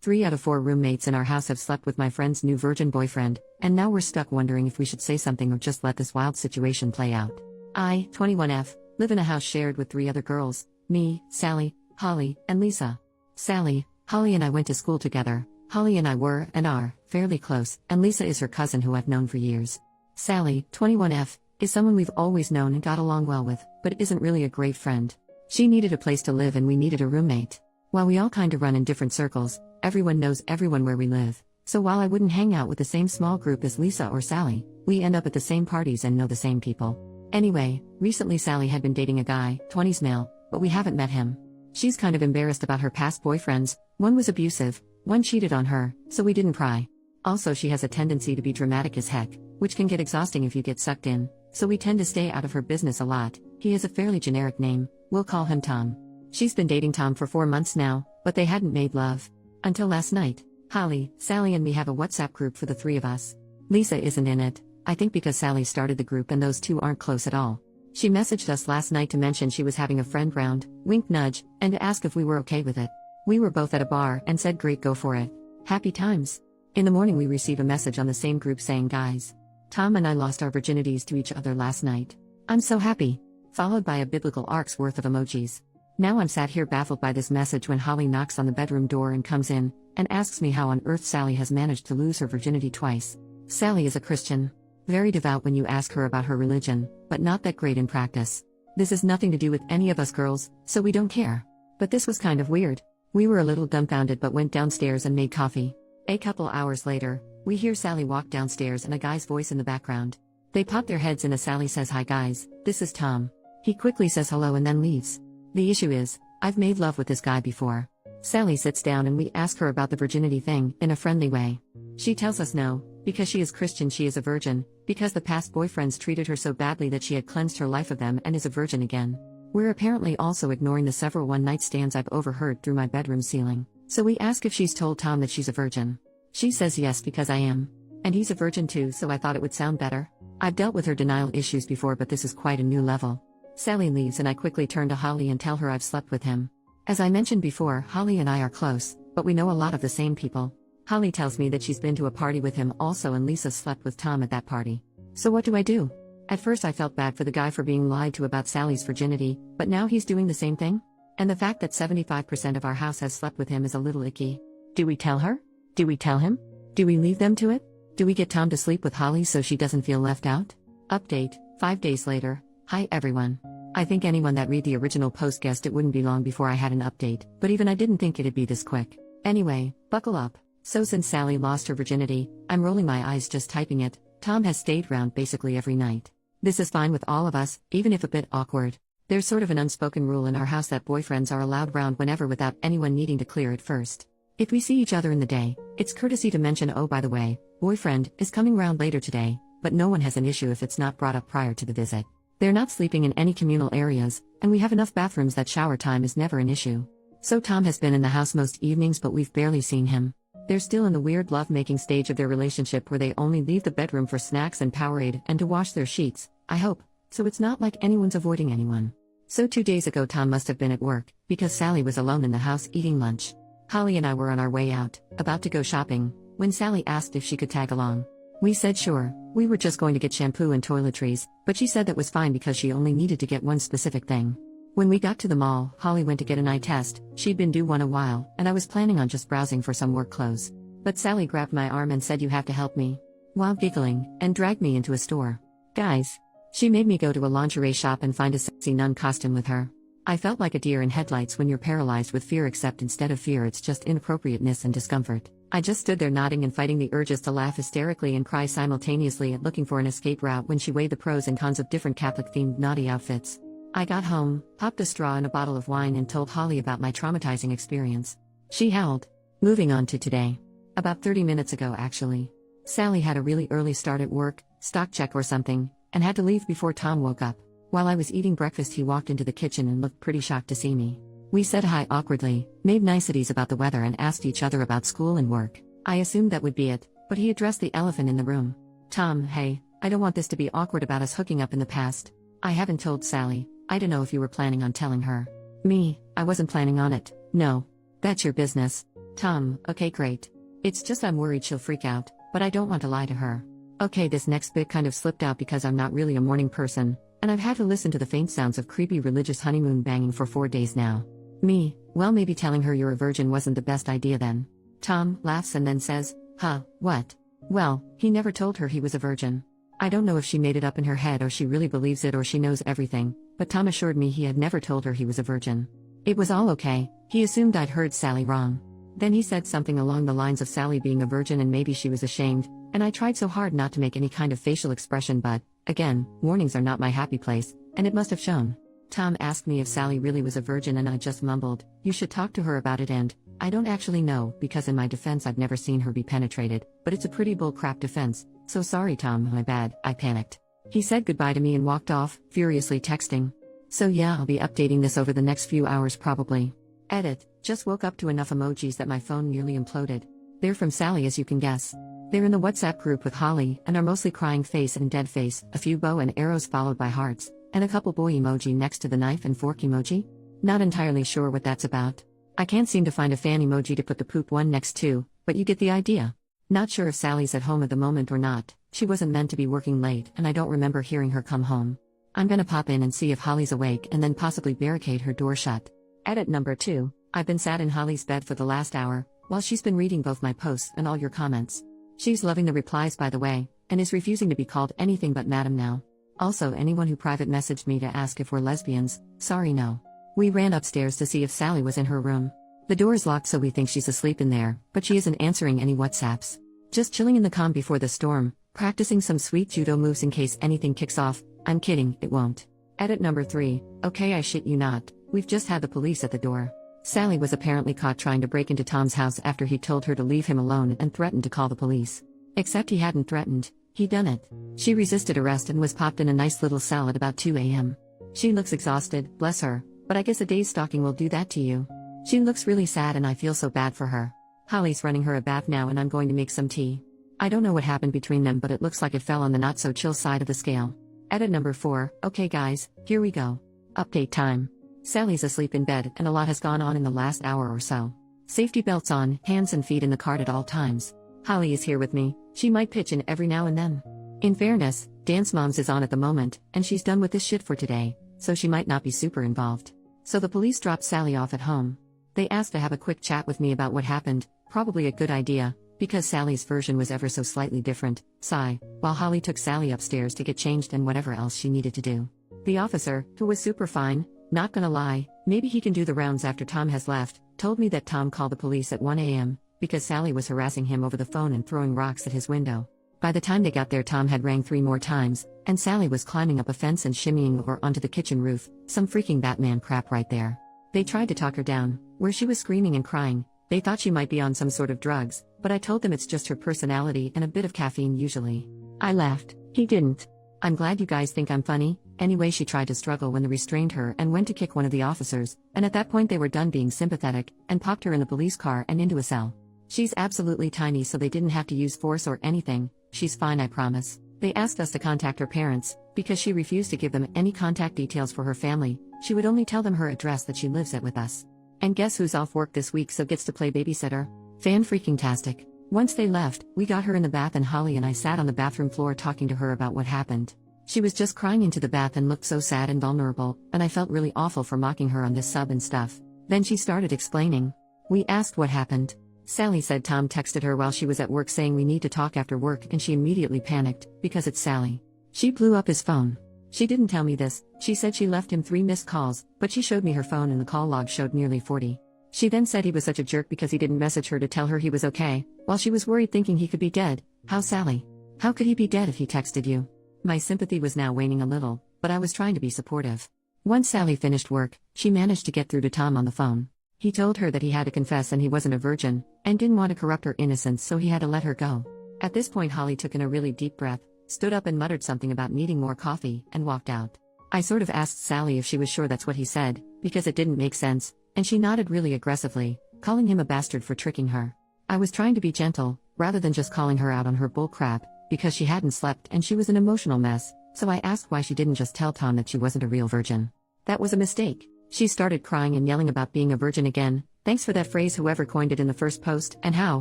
3 out of 4 roommates in our house have slept with my friend's new virgin boyfriend, and now we're stuck wondering if we should say something or just let this wild situation play out. I, 21F, live in a house shared with 3 other girls, me, Sally, Holly, and Lisa. Sally, Holly and I went to school together. Holly and I were, and are, fairly close, and Lisa is her cousin who I've known for years. Sally, 21F, is someone we've always known and got along well with, but isn't really a great friend. She needed a place to live and we needed a roommate. While we all kinda run in different circles, everyone knows everyone where we live. So while I wouldn't hang out with the same small group as Lisa or Sally, we end up at the same parties and know the same people. Anyway, recently Sally had been dating a guy, 20s male, but we haven't met him. She's kind of embarrassed about her past boyfriends. One was abusive, one cheated on her, so we didn't pry. Also, she has a tendency to be dramatic as heck, which can get exhausting if you get sucked in, so we tend to stay out of her business a lot. He has a fairly generic name, we'll call him Tom. She's been dating Tom for 4 months now, but they hadn't made love. Until last night. Holly, Sally and me have a WhatsApp group for the 3 of us. Lisa isn't in it, I think because Sally started the group and those 2 aren't close at all. She messaged us last night to mention she was having a friend round, wink nudge, and to ask if we were okay with it. We were both at a bar and said great, go for it. Happy times. In the morning we receive a message on the same group saying, guys, Tom and I lost our virginities to each other last night. I'm so happy. Followed by a biblical arc's worth of emojis. Now I'm sat here baffled by this message when Holly knocks on the bedroom door and comes in, and asks me how on earth Sally has managed to lose her virginity twice. Sally is a Christian. Very devout when you ask her about her religion, but not that great in practice. This has nothing to do with any of us girls, so we don't care. But this was kind of weird. We were a little dumbfounded but went downstairs and made coffee. A couple hours later, we hear Sally walk downstairs and a guy's voice in the background. They pop their heads in as Sally says, hi guys, this is Tom. He quickly says hello and then leaves. The issue is, I've made love with this guy before. Sally sits down and we ask her about the virginity thing, in a friendly way. She tells us no, because she is Christian she is a virgin, because the past boyfriends treated her so badly that she had cleansed her life of them and is a virgin again. We're apparently also ignoring the several one-night stands I've overheard through my bedroom ceiling. So we ask if she's told Tom that she's a virgin. She says yes because I am. And he's a virgin too, so I thought it would sound better. I've dealt with her denial issues before, but this is quite a new level. Sally leaves and I quickly turn to Holly and tell her I've slept with him. As I mentioned before, Holly and I are close, but we know a lot of the same people. Holly tells me that she's been to a party with him also and Lisa slept with Tom at that party. So what do I do? At first I felt bad for the guy for being lied to about Sally's virginity, but now he's doing the same thing? And the fact that 75% of our house has slept with him is a little icky. Do we tell her? Do we tell him? Do we leave them to it? Do we get Tom to sleep with Holly so she doesn't feel left out? Update, 5 days later. Hi everyone. I think anyone that read the original post guessed it wouldn't be long before I had an update, but even I didn't think it'd be this quick. Anyway, buckle up. So since Sally lost her virginity, I'm rolling my eyes just typing it, Tom has stayed round basically every night. This is fine with all of us, even if a bit awkward. There's sort of an unspoken rule in our house that boyfriends are allowed round whenever without anyone needing to clear it first. If we see each other in the day, it's courtesy to mention, oh by the way, boyfriend is coming round later today, but no one has an issue if it's not brought up prior to the visit. They're not sleeping in any communal areas, and we have enough bathrooms that shower time is never an issue. So Tom has been in the house most evenings but we've barely seen him. They're still in the weird love-making stage of their relationship where they only leave the bedroom for snacks and Powerade and to wash their sheets, I hope, so it's not like anyone's avoiding anyone. So 2 days ago Tom must have been at work, because Sally was alone in the house eating lunch. Holly and I were on our way out, about to go shopping, when Sally asked if she could tag along. We said sure, we were just going to get shampoo and toiletries, but she said that was fine because she only needed to get one specific thing. When we got to the mall, Holly went to get an eye test. She'd been due one a while, and I was planning on just browsing for some work clothes. But Sally grabbed my arm and said you have to help me. While giggling, and dragged me into a store. Guys. She made me go to a lingerie shop and find a sexy nun costume with her. I felt like a deer in headlights when you're paralyzed with fear, except instead of fear it's just inappropriateness and discomfort. I just stood there nodding and fighting the urges to laugh hysterically and cry simultaneously at looking for an escape route when she weighed the pros and cons of different Catholic-themed naughty outfits. I got home, popped a straw in a bottle of wine and told Holly about my traumatizing experience. She howled. Moving on to today. About 30 minutes ago actually. Sally had a really early start at work, stock check or something, and had to leave before Tom woke up. While I was eating breakfast he walked into the kitchen and looked pretty shocked to see me. We said hi awkwardly, made niceties about the weather and asked each other about school and work. I assumed that would be it, but he addressed the elephant in the room. Tom, hey, I don't want this to be awkward about us hooking up in the past. I haven't told Sally. I don't know if you were planning on telling her. Me, I wasn't planning on it. No. That's your business. Tom, okay, great. It's just I'm worried she'll freak out, but I don't want to lie to her. Okay, this next bit kind of slipped out because I'm not really a morning person, and I've had to listen to the faint sounds of creepy religious honeymoon banging for 4 days now. Me, well, maybe telling her you're a virgin wasn't the best idea then. Tom laughs and then says, huh, what? Well, he never told her he was a virgin. I don't know if she made it up in her head or she really believes it or she knows everything, but Tom assured me he had never told her he was a virgin. It was all okay, he assumed I'd heard Sally wrong. Then he said something along the lines of Sally being a virgin and maybe she was ashamed, and I tried so hard not to make any kind of facial expression but, again, mornings are not my happy place, and it must have shown. Tom asked me if Sally really was a virgin and I just mumbled, you should talk to her about it and, I don't actually know, because in my defense I've never seen her be penetrated, but it's a pretty bullcrap defense, so sorry Tom, my bad, I panicked. He said goodbye to me and walked off, furiously texting. So yeah, I'll be updating this over the next few hours probably. Edit, just woke up to enough emojis that my phone nearly imploded. They're from Sally as you can guess. They're in the WhatsApp group with Holly and are mostly crying face and dead face, a few bow and arrows followed by hearts, and a couple boy emoji next to the knife and fork emoji. Not entirely sure what that's about. I can't seem to find a fan emoji to put the poop one next to, but you get the idea. Not sure if Sally's at home at the moment or not, she wasn't meant to be working late and I don't remember hearing her come home. I'm gonna pop in and see if Holly's awake and then possibly barricade her door shut. Edit number 2, I've been sat in Holly's bed for the last hour, while she's been reading both my posts and all your comments. She's loving the replies by the way, and is refusing to be called anything but madam now. Also anyone who private messaged me to ask if we're lesbians, sorry no. We ran upstairs to see if Sally was in her room. The door is locked so we think she's asleep in there, but she isn't answering any WhatsApps. Just chilling in the calm before the storm, practicing some sweet judo moves in case anything kicks off. I'm kidding, it won't. Edit number 3, okay I shit you not, we've just had the police at the door. Sally was apparently caught trying to break into Tom's house after he told her to leave him alone and threatened to call the police. Except he hadn't threatened, he'd done it. She resisted arrest and was popped in a nice little cell at about 2 a.m. She looks exhausted, bless her, but I guess a day's stalking will do that to you. She looks really sad and I feel so bad for her. Holly's running her a bath now and I'm going to make some tea. I don't know what happened between them but it looks like it fell on the not so chill side of the scale. Edit number 4, okay guys, here we go. Update time. Sally's asleep in bed and a lot has gone on in the last hour or so. Safety belts on, hands and feet in the cart at all times. Holly is here with me, she might pitch in every now and then. In fairness, Dance Moms is on at the moment, and she's done with this shit for today, so she might not be super involved. So the police dropped Sally off at home. They asked to have a quick chat with me about what happened, probably a good idea, because Sally's version was ever so slightly different, sigh, while Holly took Sally upstairs to get changed and whatever else she needed to do. The officer, who was super fine, not gonna lie, maybe he can do the rounds after Tom has left, told me that Tom called the police at 1 a.m., because Sally was harassing him over the phone and throwing rocks at his window. By the time they got there Tom had rang 3 more times, and Sally was climbing up a fence and shimmying over onto the kitchen roof, some freaking Batman crap right there. They tried to talk her down, where she was screaming and crying, they thought she might be on some sort of drugs, but I told them it's just her personality and a bit of caffeine usually. I laughed, he didn't. I'm glad you guys think I'm funny. Anyway, she tried to struggle when they restrained her and went to kick one of the officers, and at that point they were done being sympathetic, and popped her in the police car and into a cell. She's absolutely tiny so they didn't have to use force or anything, she's fine I promise. They asked us to contact her parents, because she refused to give them any contact details for her family, she would only tell them her address that she lives at with us. And guess who's off work this week so gets to play babysitter? Fan-freaking-tastic. Once they left, we got her in the bath and Holly and I sat on the bathroom floor talking to her about what happened. She was just crying into the bath and looked so sad and vulnerable, and I felt really awful for mocking her on this sub and stuff. Then she started explaining. We asked what happened. Sally said Tom texted her while she was at work saying we need to talk after work and she immediately panicked, because it's Sally. She blew up his phone. She didn't tell me this, she said she left him 3 missed calls, but she showed me her phone and the call log showed nearly 40. She then said he was such a jerk because he didn't message her to tell her he was okay, while she was worried thinking he could be dead. How Sally? How could he be dead if he texted you? My sympathy was now waning a little, but I was trying to be supportive. Once Sally finished work, she managed to get through to Tom on the phone. He told her that he had to confess and he wasn't a virgin, and didn't want to corrupt her innocence so he had to let her go. At this point Holly took in a really deep breath, stood up and muttered something about needing more coffee, and walked out. I sort of asked Sally if she was sure that's what he said, because it didn't make sense, and she nodded really aggressively, calling him a bastard for tricking her. I was trying to be gentle, rather than just calling her out on her bull crap, because she hadn't slept and she was an emotional mess, so I asked why she didn't just tell Tom that she wasn't a real virgin. That was a mistake. She started crying and yelling about being a virgin again, Thanks for that phrase, whoever coined it in the first post, and how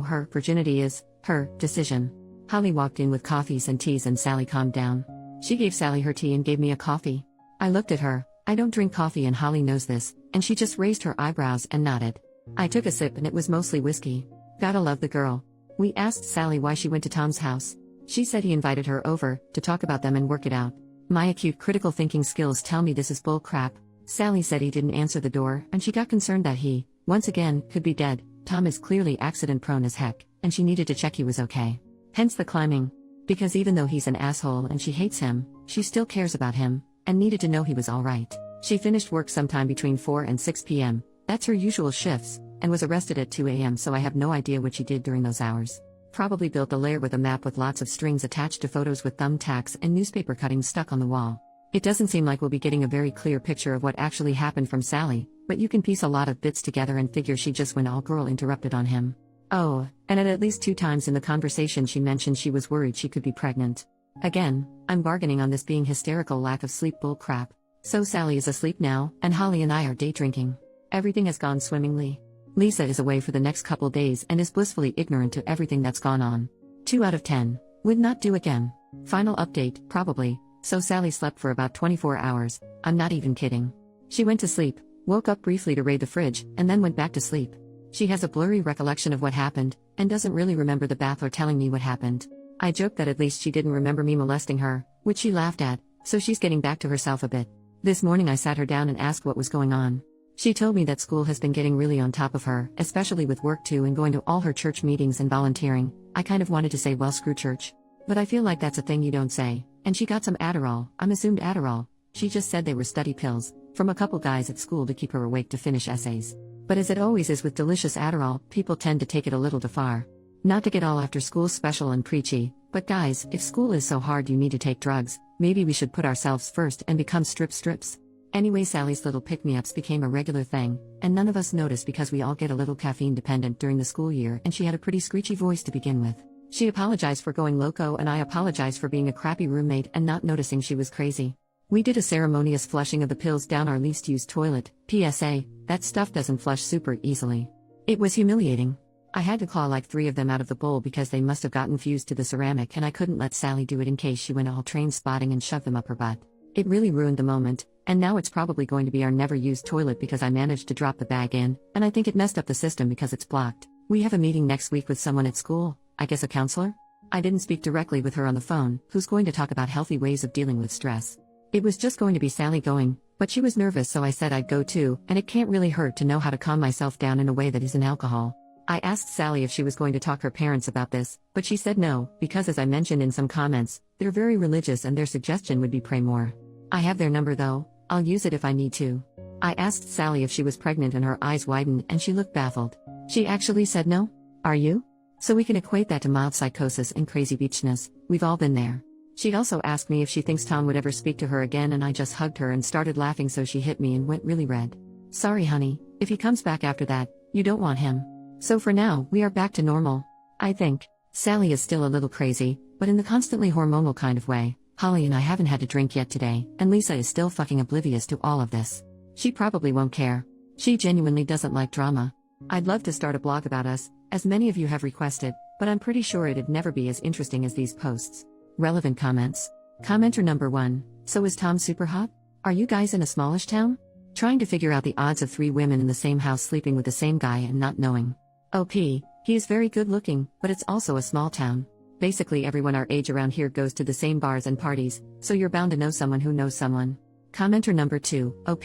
her virginity is her decision. Holly walked in with coffees and teas and Sally calmed down. She gave Sally her tea and gave me a coffee. I looked at her. I don't drink coffee and Holly knows this, and she just raised her eyebrows and nodded. I took a sip and it was mostly whiskey. Gotta love the girl. We asked Sally why she went to Tom's house. She said he invited her over to talk about them and work it out. My acute critical thinking skills tell me this is bull crap. Sally said he didn't answer the door and she got concerned that he, once again, could be dead. Tom is clearly accident prone as heck, and she needed to check he was okay. Hence the climbing. Because even though he's an asshole and she hates him, she still cares about him, and needed to know he was alright. She finished work sometime between 4 and 6 p.m., that's her usual shifts, and was arrested at 2 a.m. so I have no idea what she did during those hours. Probably built a lair with a map with lots of strings attached to photos with thumbtacks and newspaper cuttings stuck on the wall. It doesn't seem like we'll be getting a very clear picture of what actually happened from Sally, but you can piece a lot of bits together and figure she just went all girl interrupted on him. Oh, and at least 2 times in the conversation she mentioned she was worried she could be pregnant. Again, I'm bargaining on this being hysterical lack of sleep bull crap. So Sally is asleep now, and Holly and I are day drinking. Everything has gone swimmingly. Lisa is away for the next couple days and is blissfully ignorant to everything that's gone on. 2 out of 10. Would not do again. Final update, probably. So Sally slept for about 24 hours, I'm not even kidding. She went to sleep, woke up briefly to raid the fridge, and then went back to sleep. She has a blurry recollection of what happened, and doesn't really remember the bath or telling me what happened. I joked that at least she didn't remember me molesting her, which she laughed at, so she's getting back to herself a bit. This morning I sat her down and asked what was going on. She told me that school has been getting really on top of her, especially with work too and going to all her church meetings and volunteering. I kind of wanted to say, well, screw church. But I feel like that's a thing you don't say. And she got some Adderall, I'm assumed Adderall. She just said they were study pills, from a couple guys at school to keep her awake to finish essays. But as it always is with delicious Adderall, people tend to take it a little too far. Not to get all after school special and preachy, but guys, if school is so hard you need to take drugs, maybe we should put ourselves first and become strips. Anyway, Sally's little pick-me-ups became a regular thing, and none of us noticed because we all get a little caffeine dependent during the school year, and she had a pretty screechy voice to begin with. She apologized for going loco and I apologized for being a crappy roommate and not noticing she was crazy. We did a ceremonious flushing of the pills down our least used toilet. PSA, that stuff doesn't flush super easily. It was humiliating. I had to claw like 3 of them out of the bowl because they must have gotten fused to the ceramic and I couldn't let Sally do it in case she went all train spotting and shoved them up her butt. It really ruined the moment, and now it's probably going to be our never-used toilet because I managed to drop the bag in, and I think it messed up the system because it's blocked. We have a meeting next week with someone at school, I guess a counselor? I didn't speak directly with her on the phone, who's going to talk about healthy ways of dealing with stress. It was just going to be Sally going, but she was nervous so I said I'd go too, and it can't really hurt to know how to calm myself down in a way that isn't alcohol. I asked Sally if she was going to talk her parents about this, but she said no, because as I mentioned in some comments, they're very religious and their suggestion would be pray more. I have their number though, I'll use it if I need to. I asked Sally if she was pregnant and her eyes widened and she looked baffled. She actually said no? Are you? So we can equate that to mild psychosis and crazy beachness, we've all been there. She also asked me if she thinks Tom would ever speak to her again and I just hugged her and started laughing so she hit me and went really red. Sorry honey, if he comes back after that, you don't want him. So for now, we are back to normal. I think. Sally is still a little crazy, but in the constantly hormonal kind of way. Holly and I haven't had a drink yet today, and Lisa is still fucking oblivious to all of this. She probably won't care. She genuinely doesn't like drama. I'd love to start a blog about us, as many of you have requested, but I'm pretty sure it'd never be as interesting as these posts. Relevant comments. Commenter number 1, so is Tom super hot? Are you guys in a smallish town? Trying to figure out the odds of 3 women in the same house sleeping with the same guy and not knowing. OP, he is very good looking, but it's also a small town. Basically everyone our age around here goes to the same bars and parties, so you're bound to know someone who knows someone. Commenter number 2, OP,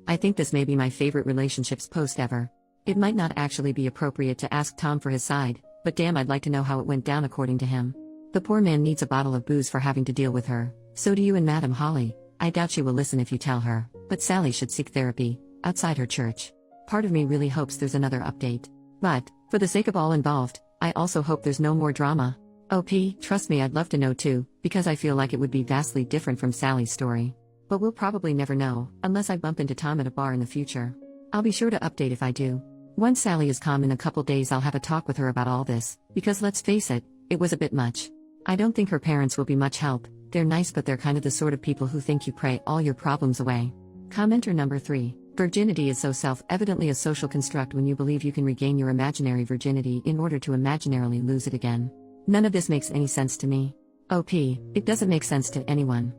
I think this may be my favorite relationships post ever. It might not actually be appropriate to ask Tom for his side, but damn I'd like to know how it went down according to him. The poor man needs a bottle of booze for having to deal with her, so do you and Madam Holly. I doubt she will listen if you tell her, but Sally should seek therapy, outside her church. Part of me really hopes there's another update. But, for the sake of all involved, I also hope there's no more drama. OP, trust me I'd love to know too, because I feel like it would be vastly different from Sally's story. But we'll probably never know, unless I bump into Tom at a bar in the future. I'll be sure to update if I do. Once Sally is calm in a couple days I'll have a talk with her about all this, because let's face it, it was a bit much. I don't think her parents will be much help, they're nice but they're kind of the sort of people who think you pray all your problems away. Commenter number 3, Virginity is so self-evidently a social construct when you believe you can regain your imaginary virginity in order to imaginarily lose it again. None of this makes any sense to me. OP, it doesn't make sense to anyone.